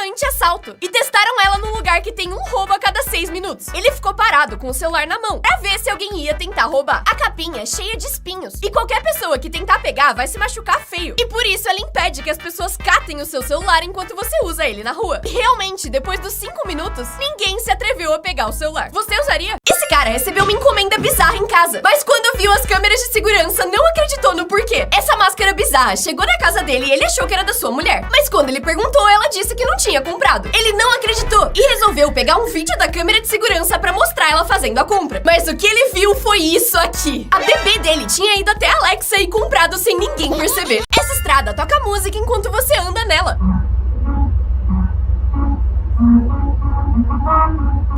anti-assalto e testaram ela num lugar que tem um roubo a cada 6 minutos. Ele ficou parado com o celular na mão pra ver se alguém ia tentar roubar. A capinha é cheia de espinhos e qualquer pessoa que tentar pegar vai se machucar feio. E por isso ela impede que as pessoas catem o seu celular enquanto você usa ele na rua. E realmente, depois dos 5 minutos, ninguém se atreveu a pegar o celular. Você usaria? Esse cara recebeu uma encomenda bizarra em casa, mas quando viu as câmeras de segurança, não acreditou no porquê. Essa máscara bizarra chegou na casa dele e ele achou que era da sua mulher. Mas quando ele perguntou, ela disse que não tinha comprado. Ele não acreditou e resolveu pegar um vídeo da câmera de segurança pra mostrar ela fazendo a compra. Mas o que ele viu foi isso aqui. A bebê dele tinha ido até a Alexa e comprado sem ninguém perceber. Essa estrada toca música enquanto você anda nela.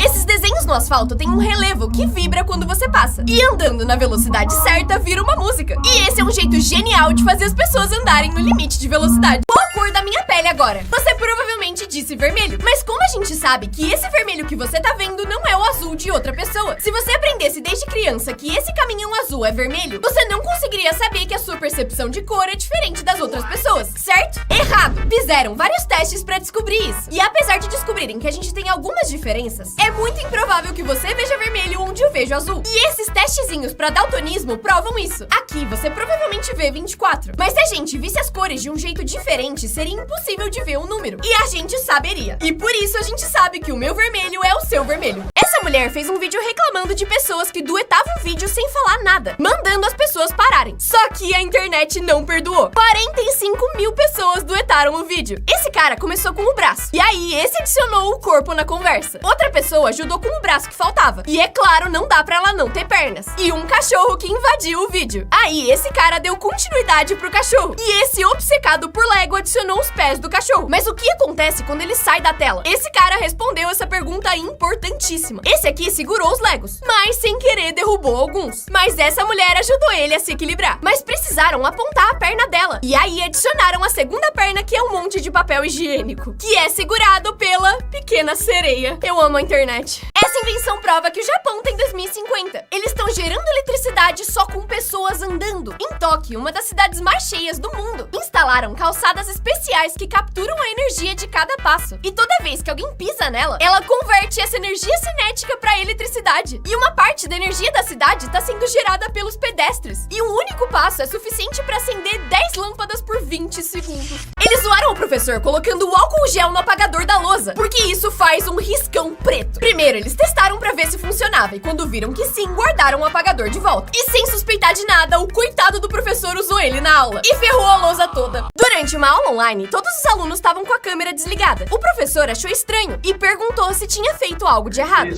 Esses desenhos no asfalto têm um relevo que vibra quando você passa. E andando na velocidade certa, vira uma música. E esse é um jeito genial de fazer as pessoas andarem no limite de velocidade. Qual a cor da minha pele agora? Você provavelmente disse vermelho. Mas como a gente sabe que esse vermelho que você tá vendo não é o azul de outra pessoa? Se você aprendesse desde criança que esse caminhão azul é vermelho, você não conseguiria saber que a sua percepção de cor é diferente das outras pessoas, certo? Errado! Fizeram vários testes pra descobrir isso. E apesar de descobrirem que a gente tem algumas diferenças, é muito improvável que você veja vermelho onde eu vejo azul. E esses testezinhos pra daltonismo provam isso. Aqui você provavelmente vê 24. Mas se a gente visse as cores de um jeito diferente, seria impossível de ver um número. E a gente saberia. E por isso a gente sabe que o meu vermelho é o seu vermelho. Essa mulher fez um vídeo reclamando de pessoas que duetavam o vídeo sem falar nada, mandando as pessoas pararem. Só que a internet não perdoou. 45 mil pessoas duetaram o vídeo. Esse cara começou com o braço. E aí, esse adicionou o corpo na conversa. Outra pessoa ajudou com o braço que faltava. E é claro, não dá pra ela não ter pernas. E um cachorro que invadiu o vídeo. Aí, esse cara deu continuidade pro cachorro. E esse obcecado por Lego adicionou os pés do cachorro. Mas o que acontece quando ele sai da tela? Esse cara respondeu essa pergunta importantíssima. Esse aqui segurou os Legos, mas sem querer derrubou alguns. Mas essa mulher ajudou ele a se equilibrar. Mas precisaram apontar a perna dela. E aí adicionaram a segunda perna, que é um monte de papel higiênico, que é segurado pela pequena sereia. Eu amo a internet. Essa invenção prova que o Japão tem 2050. Eles estão gerando eletricidade só com pessoas andando. Em Tóquio, uma das cidades mais cheias do mundo, instalaram calçadas especiais que capturam a energia de cada passo. E toda vez que alguém pisa nela, ela converte essa energia cinética para eletricidade. E uma parte da energia da cidade está sendo gerada pelos pedestres. E um único passo é suficiente para acender 10 lâmpadas por 20 segundos. Eles zoaram o professor colocando o álcool gel no apagador da lousa, porque isso faz um riscão preto. Primeiro, eles testaram pra ver se funcionava, e quando viram que sim, guardaram o apagador de volta. E sem suspeitar de nada, o coitado do professor usou ele na aula e ferrou a lousa toda. Durante uma aula online, todos os alunos estavam com a câmera desligada. O professor achou estranho e perguntou se tinha feito algo de errado.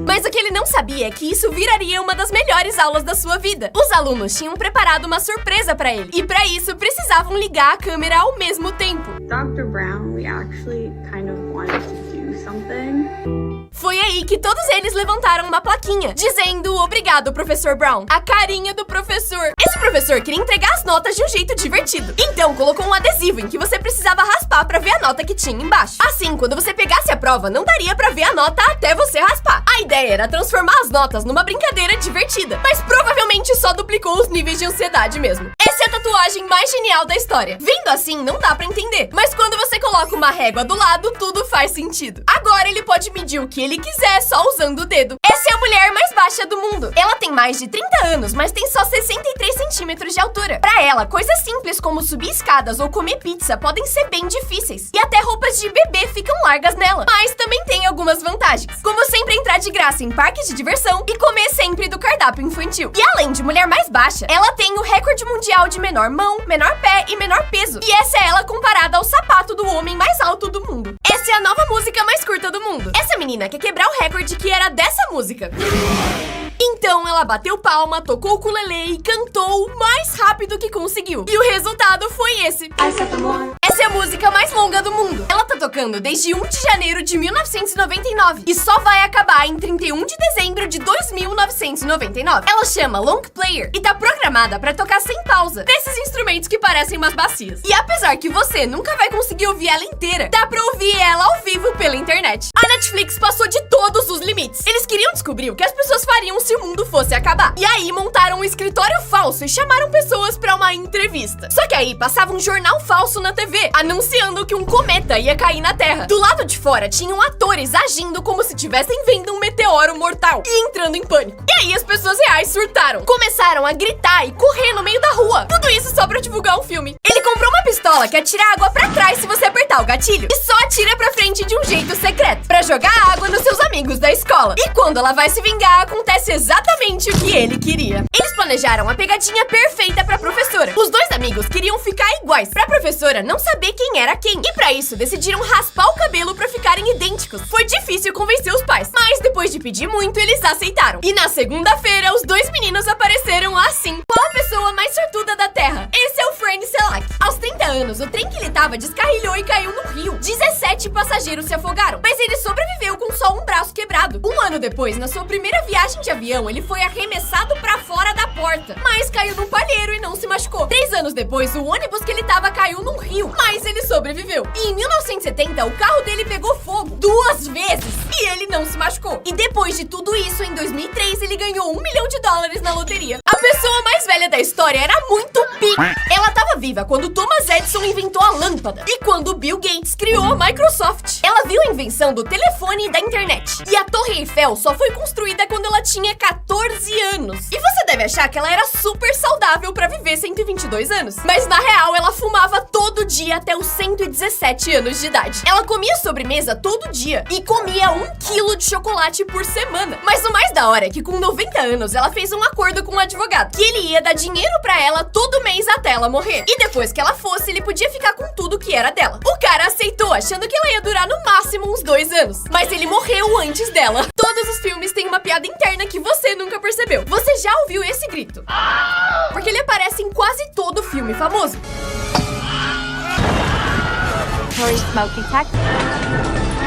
Mas o que ele não sabia é que isso viraria uma das melhores aulas da sua vida. Os alunos tinham preparado uma surpresa pra ele, e pra isso precisavam ligar a câmera ao mesmo tempo. Dr. Brown, we actually kind of wanted to do something. Foi aí que todos eles levantaram uma plaquinha, dizendo obrigado, professor Brown. A carinha do professor. Esse professor queria entregar as notas de um jeito divertido. Então colocou um adesivo em que você precisava raspar pra ver a nota que tinha embaixo. Assim, quando você pegasse a prova, não daria pra ver a nota até você raspar. A ideia era transformar as notas numa brincadeira divertida, mas provavelmente só duplicou os níveis de ansiedade mesmo. Essa é a tatuagem mais genial da história. Vendo assim, não dá pra entender, mas quando você coloca uma régua do lado, tudo faz sentido. Agora ele pode medir o que ele quiser só usando o dedo. Essa é a mulher mais baixa do mundo. Ela tem mais de 30 anos, mas tem só 63 centímetros de altura. Pra ela, coisas simples como subir escadas ou comer pizza podem ser bem difíceis. E até roupas de bebê ficam largas nela. Mas também tem algumas vantagens, como sempre entrar de graça em parques de diversão e comer sempre do cardápio infantil. E além de mulher mais baixa, ela tem o recorde mundial de menor mão, menor pé e menor peso. E essa é ela comparada ao sapato do homem mais alto do mundo. Essa é a nova música mais curta do mundo. Essa menina quer quebrar o recorde que era dessa música. Então ela bateu palma, tocou o ukulele e cantou o mais rápido que conseguiu. E o resultado foi esse. Essa é a música mais longa do mundo. Ela tá tocando tocando desde 1 de janeiro de 1999 e só vai acabar em 31 de dezembro de 2999. Ela chama Long Player e tá programada pra tocar sem pausa, desses instrumentos que parecem umas bacias. E apesar que você nunca vai conseguir ouvir ela inteira, dá pra ouvir ela ao vivo pela internet. A Netflix passou de todos os limites. Eles queriam descobrir o que as pessoas fariam se o mundo fosse acabar. E aí montaram um escritório falso e chamaram pessoas pra uma entrevista. Só que aí passava um jornal falso na TV, anunciando que um cometa ia cair na Terra. Do lado de fora tinham atores agindo como se estivessem vendo um meteoro mortal e entrando em pânico. E aí as pessoas reais surtaram. Começaram a gritar e correr no meio da rua. Tudo isso só pra divulgar um filme. Ele comprou uma pistola que atira água pra trás se você apertar o gatilho e só atira pra frente de um jeito secreto, pra jogar água nos seus amigos da escola. E quando ela vai se vingar, acontece exatamente o que ele queria. Eles planejaram a pegadinha perfeita pra professora. Os dois amigos queriam ficar iguais, pra professora não saber quem era quem. E pra isso, decidiram raspar o cabelo pra ficarem idênticos. Foi difícil convencer os pais, mas depois de pedir muito, eles aceitaram. E na segunda-feira, os dois meninos apareceram assim. Qual a pessoa mais sortuda da Terra? Esse é o Frank Selak. Aos 30 anos, o trem que ele tava descarrilhou e caiu no rio. 17 passageiros se afogaram, mas ele sobreviveu com só um braço quebrado. Um ano depois, na sua primeira viagem de avião, ele foi arremessado pra fora da porta, mas caiu num palheiro e não se machucou. 3 anos depois, o ônibus que ele tava caiu num rio, mas ele sobreviveu. E em 1970, o carro dele pegou fogo 2 vezes e ele não se machucou. E depois de tudo isso, em 2003, ele ganhou $1 milhão na loteria. A pessoa mais velha da história era muito pica. Ela tava viva quando Thomas Edison inventou a lâmpada e quando Bill Gates criou a Microsoft. Ela viu a invenção do telefone e da internet. E a Torre Eiffel só foi construída quando ela tinha 14 anos. E você deve achar que ela era super saudável pra viver 122 anos. Mas na real, ela fumava todo dia até os 117 anos de idade. Ela comia sobremesa todo dia e comia 1 quilo de chocolate por semana. Mas o mais da hora é que com 90 anos, ela fez um acordo com um advogado, que ele ia dar dinheiro pra ela todo mês até ela morrer. E depois que ela fosse, ele podia ficar com tudo que era dela. O cara aceitou, achando que ela ia durar no máximo uns 2 anos. Mas ele morreu antes dela. Todos os filmes têm uma piada interna que você nunca percebeu. Você já ouviu esse grito? Porque ele aparece em quase todo filme famoso.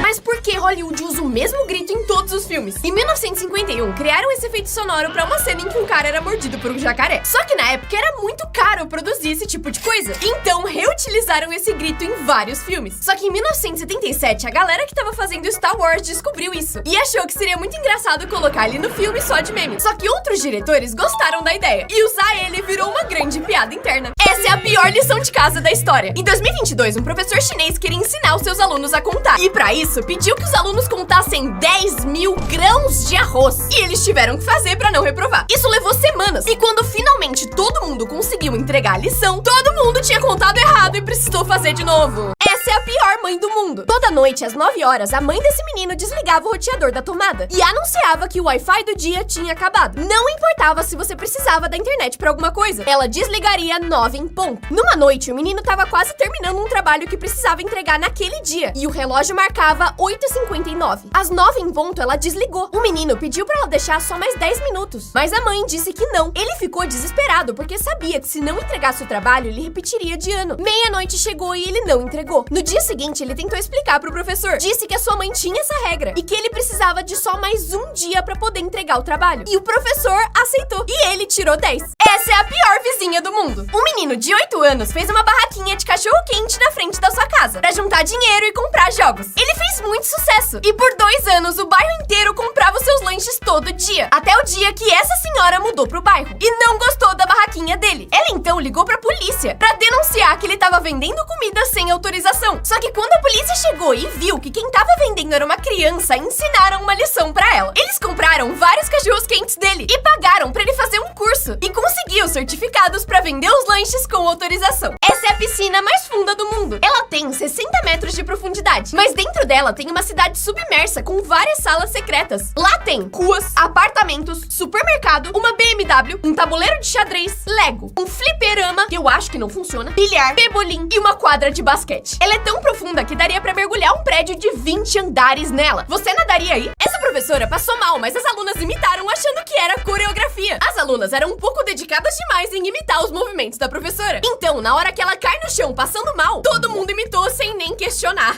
Mas por que Hollywood usa o mesmo grito em todos os filmes? Em 1951, criaram esse efeito sonoro pra uma cena em que um cara era mordido por um jacaré. Só que na época era muito caro produzir esse tipo de coisa. Então reutilizaram esse grito em vários filmes. Só que em 1977, a galera que tava fazendo Star Wars descobriu isso e achou que seria muito engraçado colocar ele no filme só de meme. Só que outros diretores gostaram da ideia e usar ele virou uma grande piada interna. Essa é a pior lição de casa da história. Em 2022, um professor chinês queria ensinar os seus alunos a contar. E pra isso, pediu que os alunos contassem 10 mil grãos de arroz. E eles tiveram que fazer pra não reprovar. Isso levou semanas. E quando finalmente todo mundo conseguiu entregar a lição, todo mundo tinha contado errado e precisou fazer de novo. Essa é a pior mãe do mundo. Toda noite, às 9 horas, a mãe desse menino desligava o roteador da tomada e anunciava que o Wi-Fi do dia tinha acabado. Não importava se você precisava da internet pra alguma coisa. Ela desligaria 9 em ponto. Numa noite, o menino tava quase terminando um trabalho que precisava entregar naquele dia e o relógio marcava 8h59. Às 9 em ponto, ela desligou. O menino pediu pra ela deixar só mais 10 minutos, mas a mãe disse que não. Ele ficou desesperado porque sabia que se não entregasse o trabalho, ele repetiria de ano. Meia-noite chegou e ele não entregou. No dia seguinte, ele tentou explicar pro professor. Disse que a sua mãe tinha essa regra e que ele precisava de só mais um dia pra poder entregar o trabalho. E o professor aceitou. E ele tirou 10. Essa é a pior vizinha do mundo. Um menino de 8 anos fez uma barraquinha de cachorro-quente na frente da sua casa pra juntar dinheiro e comprar jogos. Ele fez muito sucesso. E por 2 anos, o bairro inteiro comprava os seus lanches todo dia. Até o dia que essa senhora mudou pro bairro e não gostou da barraquinha dele. Ela então ligou pra polícia pra denunciar que ele tava vendendo comida sem autorização. Só que quando a polícia chegou e viu que quem tava vendendo era uma criança, ensinaram uma lição pra ela. Eles compraram vários cachorros quentes dele e pagaram pra ele fazer um curso. E conseguiu certificados pra vender os lanches com autorização. Essa é a piscina mais funda do mundo. Ela tem 60 metros de profundidade, mas dentro dela tem uma cidade submersa com várias salas secretas. Lá tem ruas, apartamentos, supermercado, uma BMW, um tabuleiro de xadrez, Lego, um fliperama, que eu acho que não funciona, bilhar, pebolim e uma quadra de basquete. Ela é tão profunda que daria pra mergulhar um prédio de 20 andares nela. Você nadaria aí? Essa professora passou mal, mas as alunas imitaram achando que era coreografia. As alunas eram um pouco dedicadas demais em imitar os movimentos da professora. Então, na hora que ela cai no chão passando mal, todo mundo imitou sem nem questionar.